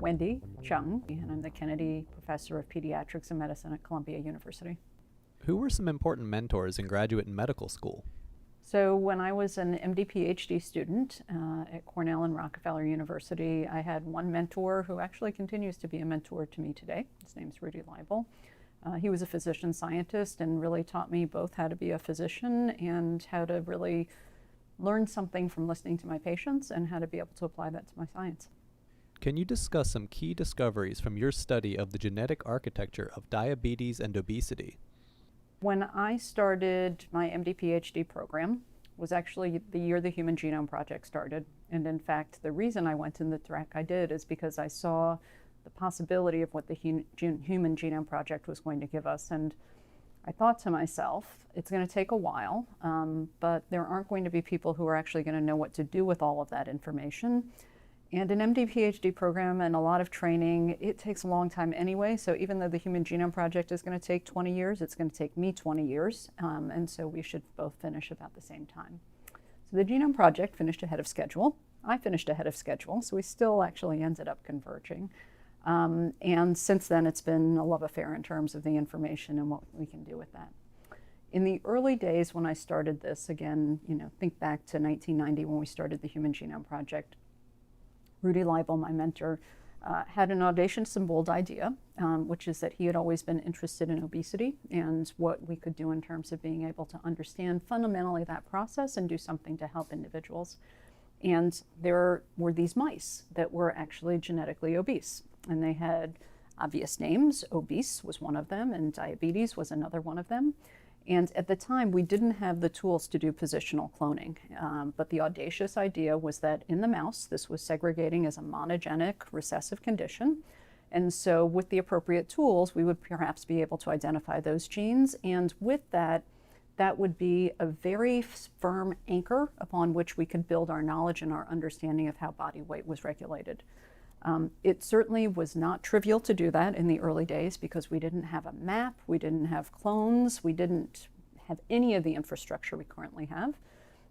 Wendy Chung, and I'm the Kennedy Professor of Pediatrics and Medicine at Columbia University. Who were some important mentors in graduate and medical school? So when I was an MD Ph.D. student at Cornell and Rockefeller University, I had one mentor who actually continues to be a mentor to me today. His name's Rudy Leibel. He was a physician scientist and really taught me both how to be a physician and how to really learn something from listening to my patients and how to be able to apply that to my science. Can you discuss some key discoveries from your study of the genetic architecture of diabetes and obesity? When I started my MD PhD program was actually the year the Human Genome Project started. And in fact, the reason I went in the track I did is because I saw the possibility of what the Human Genome Project was going to give us. And I thought to myself, it's going to take a while, but there aren't going to be people who are actually going to know what to do with all of that information. And an MD PhD program and a lot of training, it takes a long time anyway. So even though the Human Genome Project is going to take 20 years, it's going to take me 20 years. And so we should both finish about the same time. So the Genome Project finished ahead of schedule. I finished ahead of schedule, so we still actually ended up converging. And since then, it's been a love affair in terms of the information and what we can do with that. In the early days when I started this, again, think back to 1990 when we started the Human Genome Project, Rudy Leibel, my mentor, had an audacious and bold idea, which is that he had always been interested in obesity and what we could do in terms of being able to understand fundamentally that process and do something to help individuals. And there were these mice that were actually genetically obese. And they had obvious names. Obese was one of them, and diabetes was another one of them. And at the time, we didn't have the tools to do positional cloning. But the audacious idea was that in the mouse, this was segregating as a monogenic recessive condition. And so with the appropriate tools, we would perhaps be able to identify those genes. And with that, that would be a very firm anchor upon which we could build our knowledge and our understanding of how body weight was regulated. It certainly was not trivial to do that in the early days because we didn't have a map, we didn't have clones, we didn't have any of the infrastructure we currently have.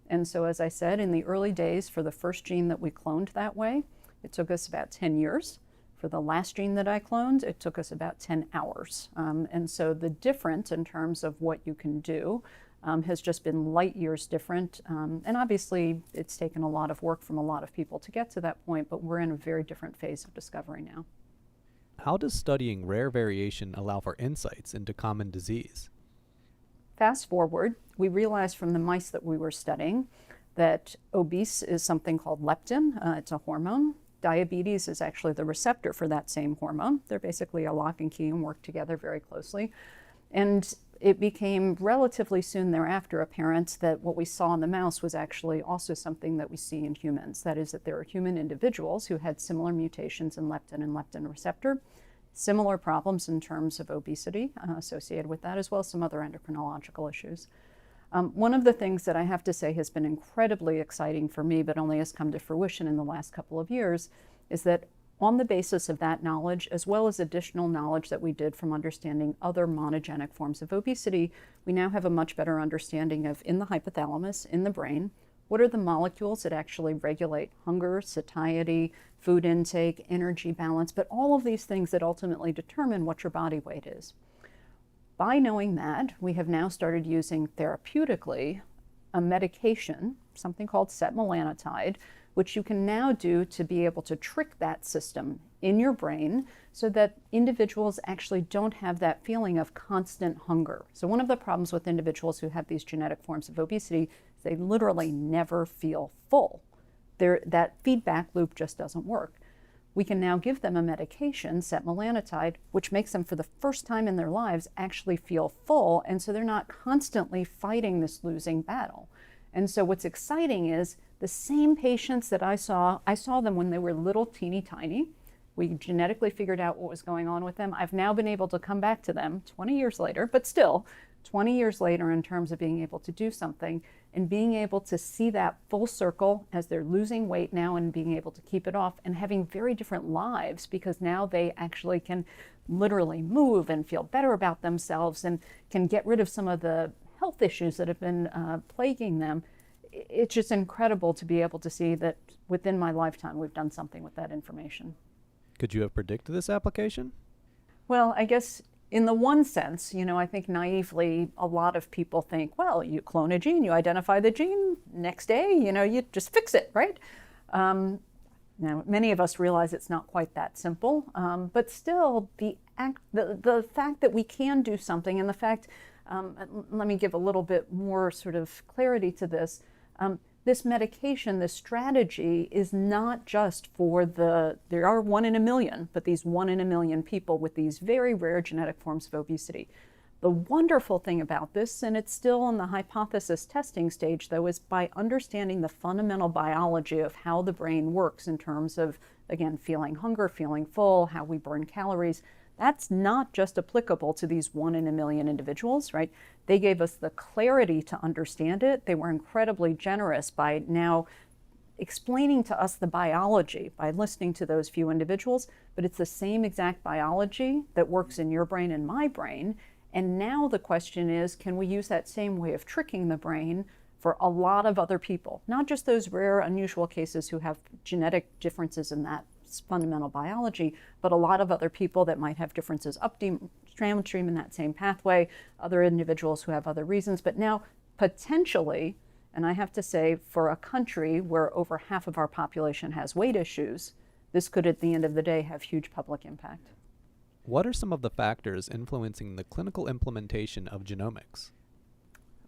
And so as I said, in the early days for the first gene that we cloned that way, it took us about 10 years. For the last gene that I cloned, it took us about 10 hours. And so the difference in terms of what you can do has just been light years different. And obviously, it's taken a lot of work from a lot of people to get to that point, but we're in a very different phase of discovery now. How does studying rare variation allow for insights into common disease? Fast forward, we realized from the mice that we were studying that obese is something called leptin. It's a hormone. Diabetes is actually the receptor for that same hormone. They're basically a lock and key and work together very closely. And it became relatively soon thereafter apparent that what we saw in the mouse was actually also something that we see in humans. That is that there are human individuals who had similar mutations in leptin and leptin receptor, similar problems in terms of obesity associated with that, as well as some other endocrinological issues. One of the things that I have to say has been incredibly exciting for me, but only has come to fruition in the last couple of years, is that on the basis of that knowledge, as well as additional knowledge that we did from understanding other monogenic forms of obesity, we now have a much better understanding of, in the hypothalamus, in the brain, what are the molecules that actually regulate hunger, satiety, food intake, energy balance, but all of these things that ultimately determine what your body weight is. By knowing that, we have now started using therapeutically a medication, something called setmelanotide, which you can now do to be able to trick that system in your brain so that individuals actually don't have that feeling of constant hunger. So one of the problems with individuals who have these genetic forms of obesity is they literally never feel full. That feedback loop just doesn't work. We can now give them a medication, setmelanotide, which makes them for the first time in their lives actually feel full, and so they're not constantly fighting this losing battle. And so what's exciting is the same patients that I saw them when they were little teeny tiny. We genetically figured out what was going on with them. I've now been able to come back to them 20 years later, but still 20 years later in terms of being able to do something and being able to see that full circle as they're losing weight now and being able to keep it off and having very different lives because now they actually can literally move and feel better about themselves and can get rid of some of the health issues that have been plaguing them. It's just incredible to be able to see that within my lifetime we've done something with that information. Could you have predicted this application? Well, I guess in the one sense, I think naively a lot of people think, well, you clone a gene, you identify the gene, next day, you just fix it, right? Now, many of us realize it's not quite that simple, but still the fact that we can do something, and the fact, let me give a little bit more sort of clarity to this. This medication, this strategy is not just for there are 1 in a million, but these 1 in a million people with these very rare genetic forms of obesity. The wonderful thing about this, and it's still in the hypothesis testing stage though, is by understanding the fundamental biology of how the brain works in terms of, again, feeling hunger, feeling full, how we burn calories. That's not just applicable to these 1 in a million individuals, right? They gave us the clarity to understand it. They were incredibly generous by now explaining to us the biology by listening to those few individuals, but it's the same exact biology that works in your brain and my brain. And now the question is, can we use that same way of tricking the brain for a lot of other people? Not just those rare, unusual cases who have genetic differences in that fundamental biology, but a lot of other people that might have differences downstream in that same pathway, other individuals who have other reasons. But now, potentially, and I have to say, for a country where over half of our population has weight issues, this could, at the end of the day, have huge public impact. What are some of the factors influencing the clinical implementation of genomics?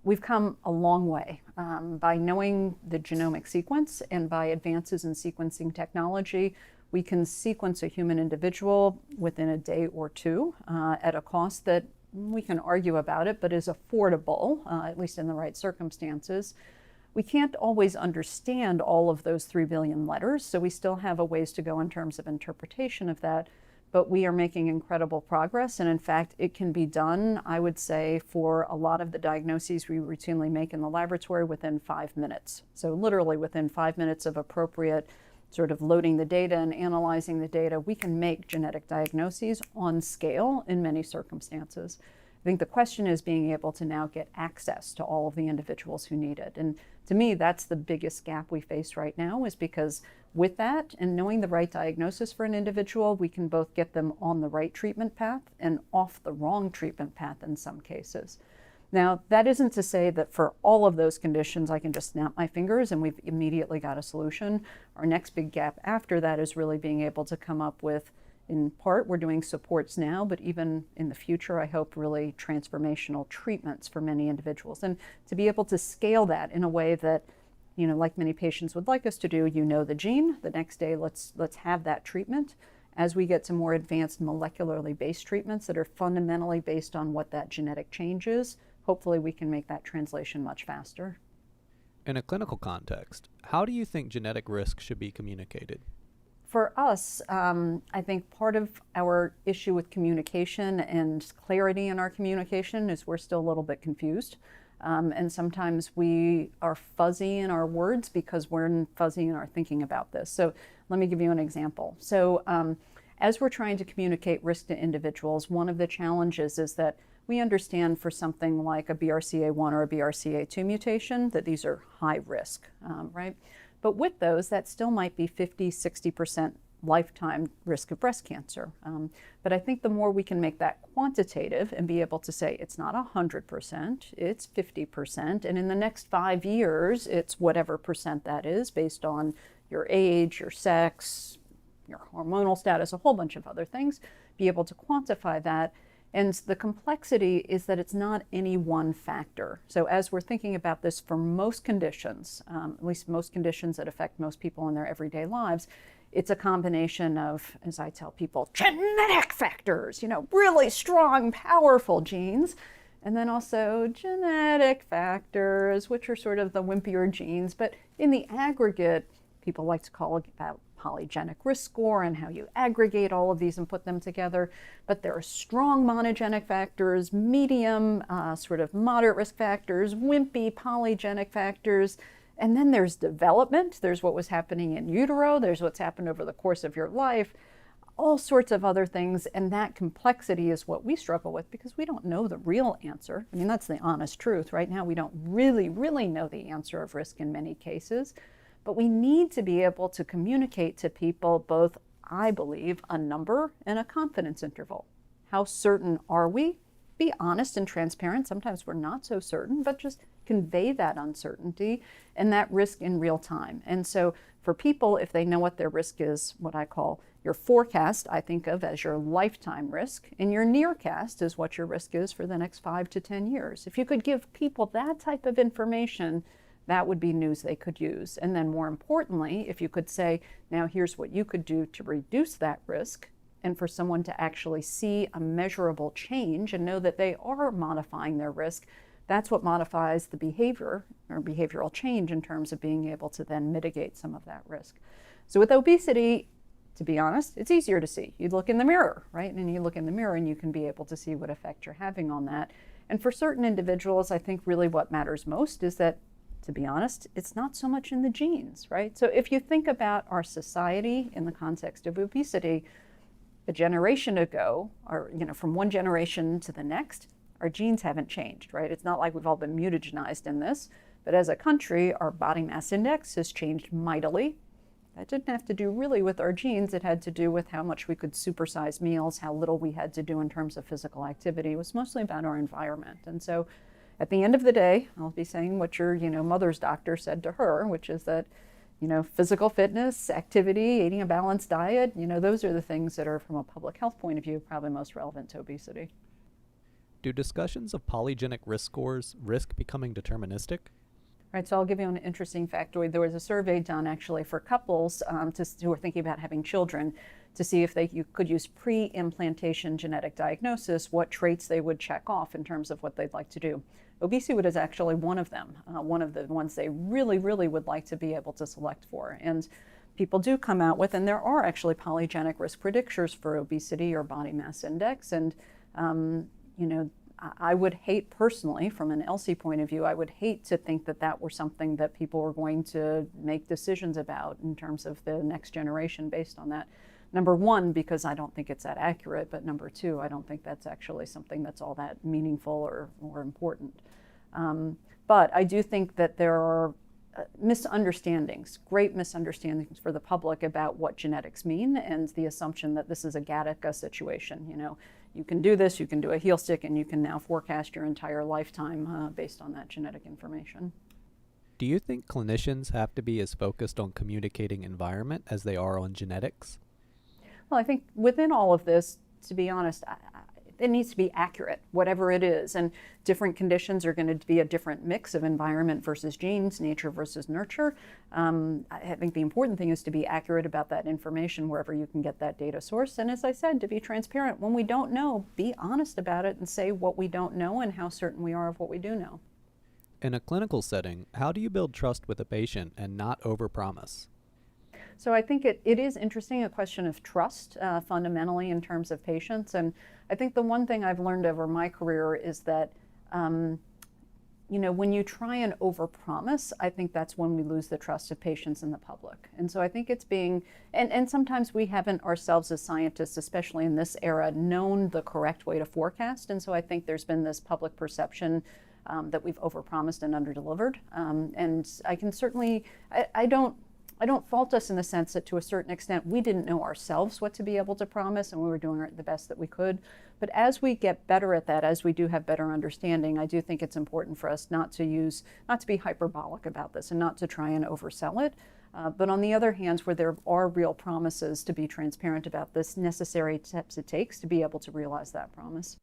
We've come a long way by knowing the genomic sequence, and by advances in sequencing technology. We can sequence a human individual within a day or two at a cost that we can argue about it, but is affordable, at least in the right circumstances. We can't always understand all of those 3 billion letters, so we still have a ways to go in terms of interpretation of that. But we are making incredible progress, and in fact, it can be done, I would say, for a lot of the diagnoses we routinely make in the laboratory within 5 minutes. So literally within 5 minutes of appropriate sort of loading the data and analyzing the data, we can make genetic diagnoses on scale in many circumstances. I think the question is being able to now get access to all of the individuals who need it. And to me, that's the biggest gap we face right now, is because with that and knowing the right diagnosis for an individual, we can both get them on the right treatment path and off the wrong treatment path in some cases. Now, that isn't to say that for all of those conditions, I can just snap my fingers and we've immediately got a solution. Our next big gap after that is really being able to come up with, in part, we're doing supports now, but even in the future, I hope really transformational treatments for many individuals. And to be able to scale that in a way that, like many patients would like us to do, the gene, the next day, let's have that treatment. As we get to more advanced molecularly based treatments that are fundamentally based on what that genetic change is, hopefully we can make that translation much faster. In a clinical context, how do you think genetic risk should be communicated? For us, I think part of our issue with communication and clarity in our communication is we're still a little bit confused. And sometimes we are fuzzy in our words because we're fuzzy in our thinking about this. So let me give you an example. So as we're trying to communicate risk to individuals, one of the challenges is that we understand for something like a BRCA1 or a BRCA2 mutation that these are high risk, right? But with those, that still might be 50, 60% lifetime risk of breast cancer. But I think the more we can make that quantitative and be able to say it's not 100%, it's 50%, and in the next 5 years, it's whatever percent that is based on your age, your sex, your hormonal status, a whole bunch of other things, be able to quantify that. And the complexity is that it's not any one factor. So as we're thinking about this for most conditions, at least most conditions that affect most people in their everyday lives, it's a combination of, as I tell people, genetic factors, really strong, powerful genes, and then also genetic factors, which are sort of the wimpier genes. But in the aggregate, people like to call it about polygenic risk score and how you aggregate all of these and put them together. But there are strong monogenic factors, medium, sort of moderate risk factors, wimpy polygenic factors. And then there's development. There's what was happening in utero. There's what's happened over the course of your life, all sorts of other things. And that complexity is what we struggle with because we don't know the real answer. I mean, that's the honest truth. Right now, we don't really know the answer of risk in many cases. But we need to be able to communicate to people both I believe, a number and a confidence interval. How certain are we? Be honest and transparent. Sometimes we're not so certain, but just convey that uncertainty and that risk in real time. And so for people, if they know what their risk is, what I call your forecast, I think of as your lifetime risk, and your nearcast is what your risk is for the next 5 to 10 years. If you could give people that type of information, that would be news they could use. And then more importantly, if you could say, now here's what you could do to reduce that risk, and for someone to actually see a measurable change and know that they are modifying their risk, that's what modifies the behavior or behavioral change in terms of being able to then mitigate some of that risk. So with obesity, to be honest, it's easier to see. You look in the mirror, right? And you look in the mirror and you can be able to see what effect you're having on that. And for certain individuals, I think really what matters most is that, to be honest, it's not so much in the genes, right? So if you think about our society in the context of obesity, a generation ago, or from one generation to the next, our genes haven't changed, right? It's not like we've all been mutagenized in this, but as a country, our body mass index has changed mightily. That didn't have to do really with our genes. It had to do with how much we could supersize meals, how little we had to do in terms of physical activity. It was mostly about our environment. And so at the end of the day, I'll be saying what your mother's doctor said to her, which is that physical fitness, activity, eating a balanced diet, those are the things that are, from a public health point of view, probably most relevant to obesity. Do discussions of polygenic risk scores risk becoming deterministic? Right, so I'll give you an interesting factoid. There was a survey done actually for couples who were thinking about having children to see if you could use pre-implantation genetic diagnosis, what traits they would check off in terms of what they'd like to do. Obesity is actually one of them, one of the ones they really, really would like to be able to select for. And people do come out with, and there are actually polygenic risk predictors for obesity or body mass index. And, I would hate personally, from an ELSI point of view, I would hate to think that that were something that people were going to make decisions about in terms of the next generation based on that. Number one, because I don't think it's that accurate, but number two, I don't think that's actually something that's all that meaningful or important. But I do think that there are misunderstandings, great misunderstandings for the public about what genetics mean, and the assumption that this is a Gattaca situation. You can do this, you can do a heel stick, and you can now forecast your entire lifetime based on that genetic information. Do you think clinicians have to be as focused on communicating environment as they are on genetics? Well, I think within all of this, to be honest, it needs to be accurate, whatever it is. And different conditions are going to be a different mix of environment versus genes, nature versus nurture. I think the important thing is to be accurate about that information wherever you can get that data source. And as I said, to be transparent. When we don't know, be honest about it and say what we don't know and how certain we are of what we do know. In a clinical setting, how do you build trust with a patient and not overpromise? So I think it is interesting, a question of trust fundamentally in terms of patients. And I think the one thing I've learned over my career is that, when you try and overpromise, I think that's when we lose the trust of patients and the public. And so I think it's and sometimes we haven't ourselves as scientists, especially in this era, known the correct way to forecast. And so I think there's been this public perception that we've overpromised and underdelivered. And I can certainly, I don't fault us in the sense that to a certain extent we didn't know ourselves what to be able to promise, and we were doing the best that we could. But as we get better at that, as we do have better understanding, I do think it's important for us not to be hyperbolic about this and not to try and oversell it. But on the other hand, where there are real promises, to be transparent about this, necessary steps it takes to be able to realize that promise.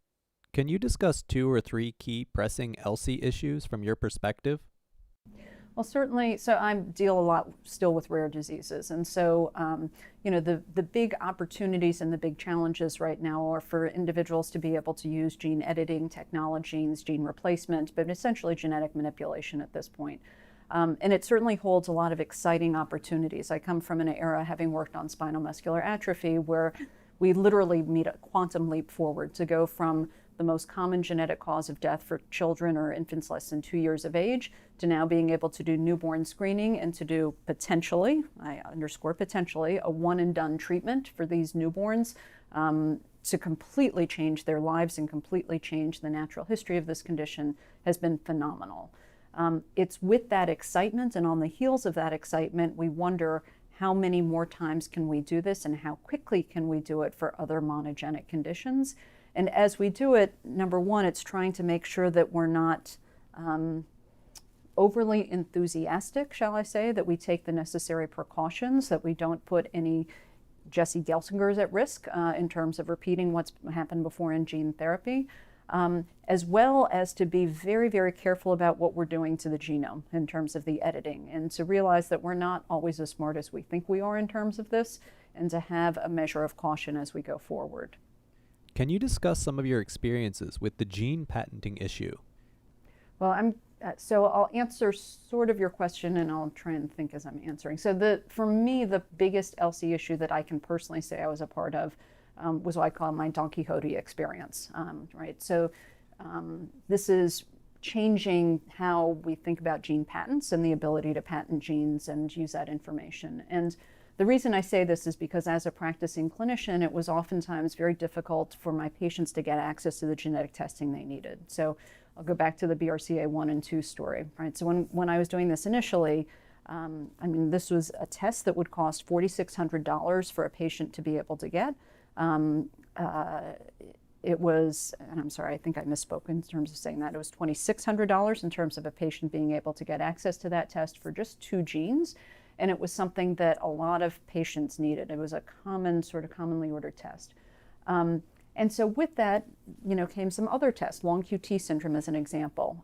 Can you discuss 2 or 3 key pressing ELSI issues from your perspective? Well, certainly. So I deal a lot still with rare diseases. And so, the big opportunities and the big challenges right now are for individuals to be able to use gene editing technologies, gene replacement, but essentially genetic manipulation at this point. And it certainly holds a lot of exciting opportunities. I come from an era having worked on spinal muscular atrophy where we literally made a quantum leap forward to go from the most common genetic cause of death for children or infants less than 2 years of age to now being able to do newborn screening and to do potentially, I underscore potentially, a one and done treatment for these newborns to completely change their lives and completely change the natural history of this condition has been phenomenal. It's with that excitement and on the heels of that excitement, we wonder how many more times can we do this and how quickly can we do it for other monogenic conditions. And as we do it, number one, it's trying to make sure that we're not overly enthusiastic, shall I say, that we take the necessary precautions, that we don't put any Jesse Gelsingers at risk in terms of repeating what's happened before in gene therapy, as well as to be very, very careful about what we're doing to the genome in terms of the editing, and to realize that we're not always as smart as we think we are in terms of this, and to have a measure of caution as we go forward. Can you discuss some of your experiences with the gene patenting issue? Well, so I'll answer sort of your question, and I'll try and think as I'm answering. So for me, the biggest LC issue that I can personally say I was a part of was what I call my Don Quixote experience, right? So this is changing how we think about gene patents and the ability to patent genes and use that information. And the reason I say this is because as a practicing clinician, it was oftentimes very difficult for my patients to get access to the genetic testing they needed. So I'll go back to the BRCA 1 and 2 story, right? So when I was doing this initially, I mean, this was a test that would cost $4,600 for a patient to be able to get. It was, and I'm sorry, I think I misspoke in terms of saying that. It was $2,600 in terms of a patient being able to get access to that test for just 2 genes. And it was something that a lot of patients needed. It was a commonly ordered test. And so with that, came some other tests, long QT syndrome as an example.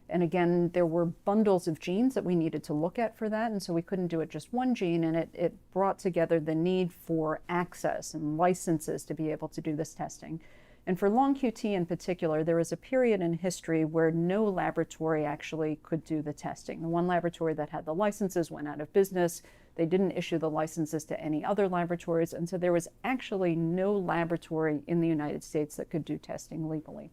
And again, there were bundles of genes that we needed to look at for that, and so we couldn't do it just one gene, and it brought together the need for access and licenses to be able to do this testing. And for long QT in particular, there was a period in history where no laboratory actually could do the testing. The one laboratory that had the licenses went out of business. They didn't issue the licenses to any other laboratories, and so there was actually no laboratory in the United States that could do testing legally.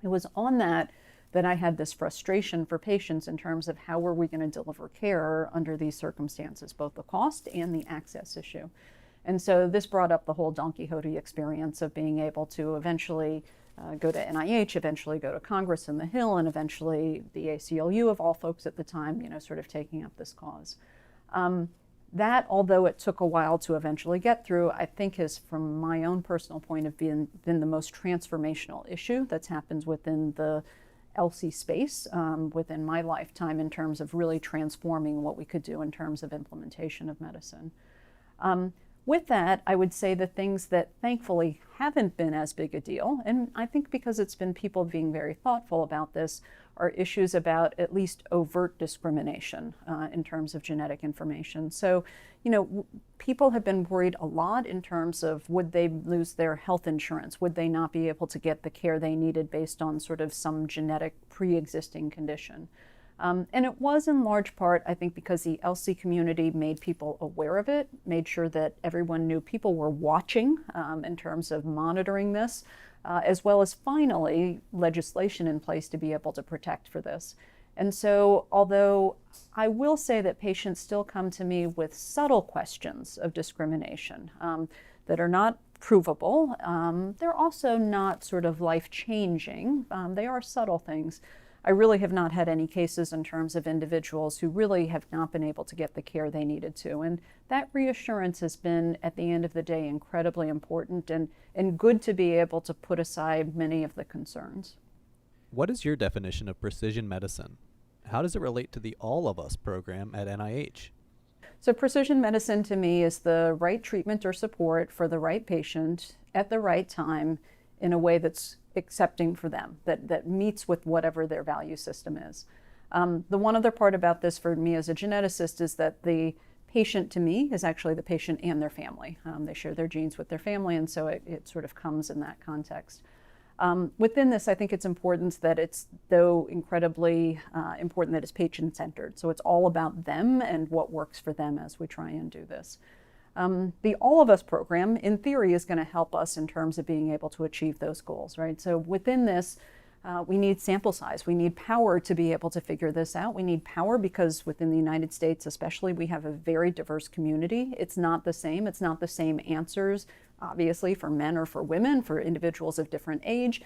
It was on that I had this frustration for patients in terms of how were we going to deliver care under these circumstances, both the cost and the access issue. And so this brought up the whole Don Quixote experience of being able to eventually go to NIH, eventually go to Congress and the Hill, and eventually the ACLU of all folks at the time, sort of taking up this cause. That, although it took a while to eventually get through, I think has, from my own personal point of view, been the most transformational issue that's happened within the LC space within my lifetime in terms of really transforming what we could do in terms of implementation of medicine. With that, I would say the things that thankfully haven't been as big a deal, and I think because it's been people being very thoughtful about this, are issues about at least overt discrimination in terms of genetic information. So, people have been worried a lot in terms of would they lose their health insurance? Would they not be able to get the care they needed based on sort of some genetic pre-existing condition? And it was in large part, I think, because the LC community made people aware of it, made sure that everyone knew people were watching in terms of monitoring this, as well as finally legislation in place to be able to protect for this. And so, although I will say that patients still come to me with subtle questions of discrimination that are not provable, they're also not sort of life-changing. They are subtle things. I really have not had any cases in terms of individuals who really have not been able to get the care they needed to. And that reassurance has been, at the end of the day, incredibly important and good to be able to put aside many of the concerns. What is your definition of precision medicine? How does it relate to the All of Us program at NIH? So precision medicine to me is the right treatment or support for the right patient at the right time in a way that's accepting for them, that meets with whatever their value system is. The one other part about this for me as a geneticist is that the patient to me is actually the patient and their family. They share their genes with their family, and so it sort of comes in that context. Within this, I think it's important that it's, though incredibly important, that it's patient-centered. So it's all about them and what works for them as we try and do this. The All of Us program, in theory, is going to help us in terms of being able to achieve those goals, right? So within this, we need sample size. We need power to be able to figure this out. We need power because within the United States, especially, we have a very diverse community. It's not the same. It's not the same answers, obviously, for men or for women, for individuals of different age,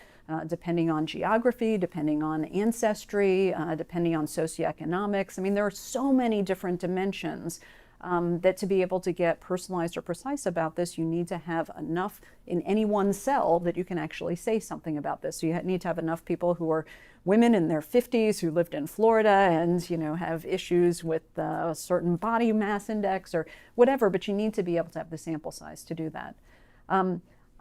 depending on geography, depending on ancestry, depending on socioeconomics. I mean, there are so many different dimensions that to be able to get personalized or precise about this, you need to have enough in any one cell that you can actually say something about this. So you need to have enough people who are women in their 50s who lived in Florida and have issues with a certain body mass index or whatever, but you need to be able to have the sample size to do that.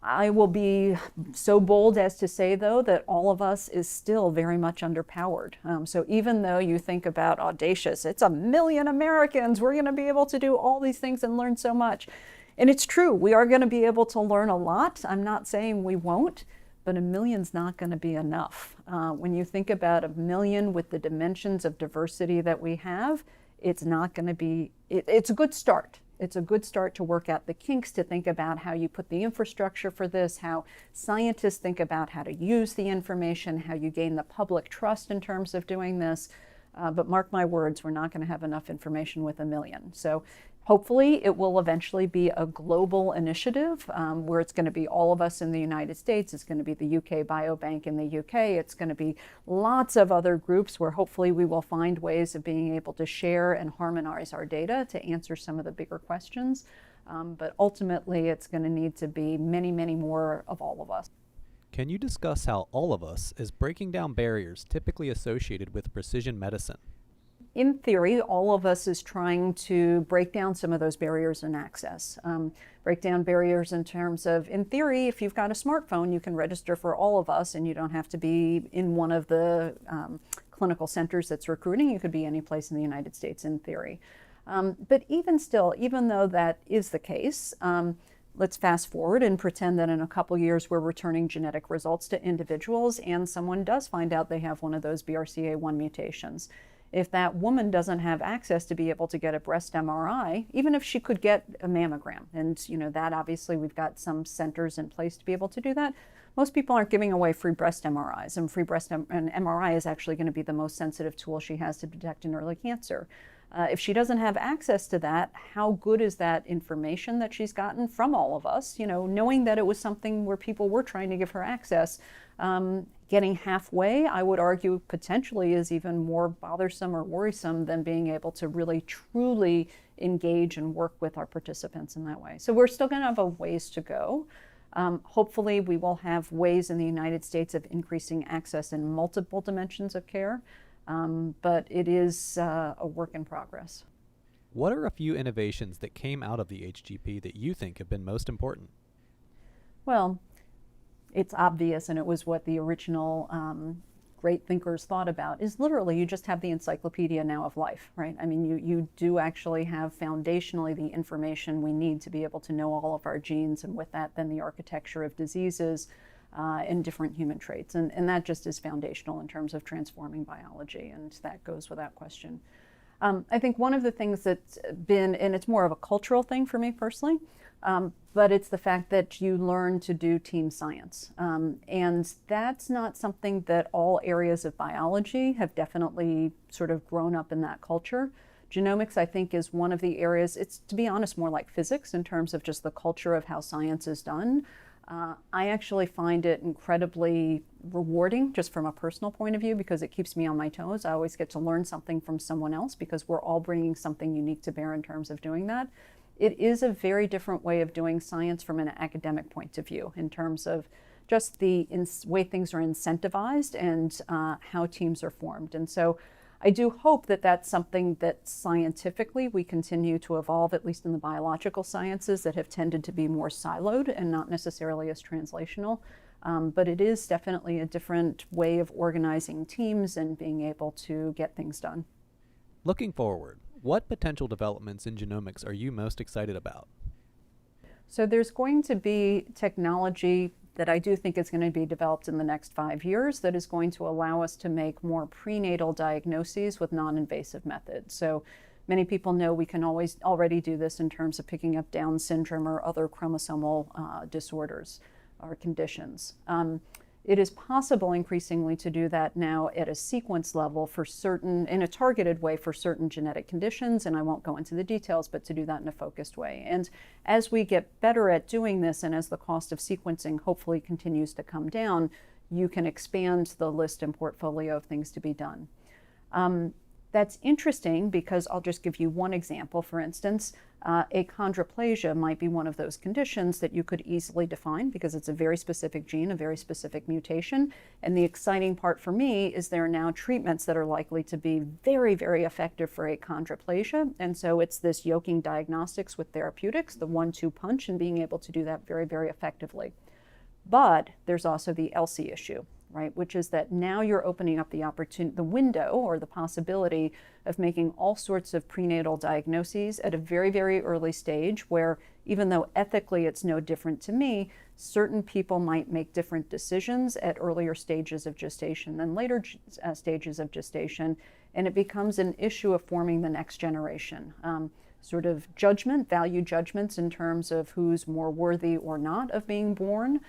I will be so bold as to say, though, that all of us is still very much underpowered. So even though you think about audacious, it's 1 million Americans, we're going to be able to do all these things and learn so much. And it's true, we are going to be able to learn a lot. I'm not saying we won't, but 1 million's not going to be enough. When you think about 1 million with the dimensions of diversity that we have, it's not going to be, it's a good start. It's a good start to work out the kinks, to think about how you put the infrastructure for this, how scientists think about how to use the information, how you gain the public trust in terms of doing this. But mark my words, we're not going to have enough information with 1 million. So hopefully it will eventually be a global initiative where it's going to be all of us in the United States. It's going to be the UK Biobank in the UK. It's going to be lots of other groups where hopefully we will find ways of being able to share and harmonize our data to answer some of the bigger questions. But ultimately, it's going to need to be many, many more of all of us. Can you discuss how all of us is breaking down barriers typically associated with precision medicine? In theory, all of us is trying to break down some of those barriers in access. Break down barriers in terms of, in theory, if you've got a smartphone, you can register for all of us and you don't have to be in one of the clinical centers that's recruiting. You could be any place in the United States in theory. But even still, even though that is the case, let's fast forward and pretend that in a couple years we're returning genetic results to individuals and someone does find out they have one of those BRCA1 mutations. If that woman doesn't have access to be able to get a breast MRI, even if she could get a mammogram, and that obviously we've got some centers in place to be able to do that, most people aren't giving away free breast MRIs, and an MRI is actually going to be the most sensitive tool she has to detect an early cancer. If she doesn't have access to that, how good is that information that she's gotten from all of us, knowing that it was something where people were trying to give her access? Getting halfway, I would argue, potentially is even more bothersome or worrisome than being able to really truly engage and work with our participants in that way. So we're still going to have a ways to go. Hopefully we will have ways in the United States of increasing access in multiple dimensions of care, but it is a work in progress. What are a few innovations that came out of the HGP that you think have been most important? Well, it's obvious, and it was what the original great thinkers thought about, is literally you just have the encyclopedia now of life, right? I mean, you do actually have foundationally the information we need to be able to know all of our genes, and with that then the architecture of diseases and different human traits. And that just is foundational in terms of transforming biology, and that goes without question. I think one of the things that's been, and it's more of a cultural thing for me personally, but it's the fact that you learn to do team science. And that's not something that all areas of biology have definitely sort of grown up in that culture. Genomics, I think, is one of the areas, it's, to be honest, more like physics in terms of just the culture of how science is done. I actually find it incredibly rewarding just from a personal point of view because it keeps me on my toes. I always get to learn something from someone else because we're all bringing something unique to bear in terms of doing that. It is a very different way of doing science from an academic point of view in terms of just the way things are incentivized and how teams are formed. And so I do hope that that's something that scientifically we continue to evolve, at least in the biological sciences that have tended to be more siloed and not necessarily as translational. But it is definitely a different way of organizing teams and being able to get things done. Looking forward, what potential developments in genomics are you most excited about? So there's going to be technology that I do think is going to be developed in the next 5 years that is going to allow us to make more prenatal diagnoses with non-invasive methods. So many people know we can already do this in terms of picking up Down syndrome or other chromosomal disorders or conditions. It is possible increasingly to do that now at a sequence level for certain, in a targeted way for certain genetic conditions, and I won't go into the details, but to do that in a focused way. And as we get better at doing this and as the cost of sequencing hopefully continues to come down, you can expand the list and portfolio of things to be done. That's interesting because I'll just give you one example. For instance, achondroplasia might be one of those conditions that you could easily define because it's a very specific gene, a very specific mutation. And the exciting part for me is there are now treatments that are likely to be very, very effective for achondroplasia. And so it's this yoking diagnostics with therapeutics, the 1-2 punch, and being able to do that very, very effectively. But there's also the ELSI issue, right? Which is that now you're opening up the opportunity, the window or the possibility of making all sorts of prenatal diagnoses at a very, very early stage where even though ethically it's no different to me, certain people might make different decisions at earlier stages of gestation than later stages of gestation. And it becomes an issue of forming the next generation. Sort of judgment, value judgments in terms of who's more worthy or not of being born.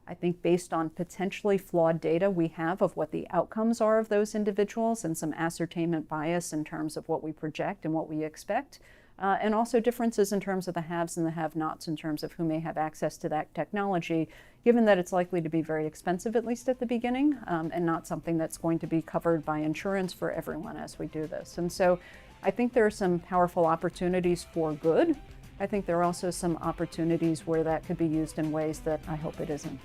I think based on potentially flawed data we have of what the outcomes are of those individuals and some ascertainment bias in terms of what we project and what we expect, and also differences in terms of the haves and the have-nots in terms of who may have access to that technology, given that it's likely to be very expensive, at least at the beginning, and not something that's going to be covered by insurance for everyone as we do this. And so I think there are some powerful opportunities for good. I think there are also some opportunities where that could be used in ways that I hope it isn't.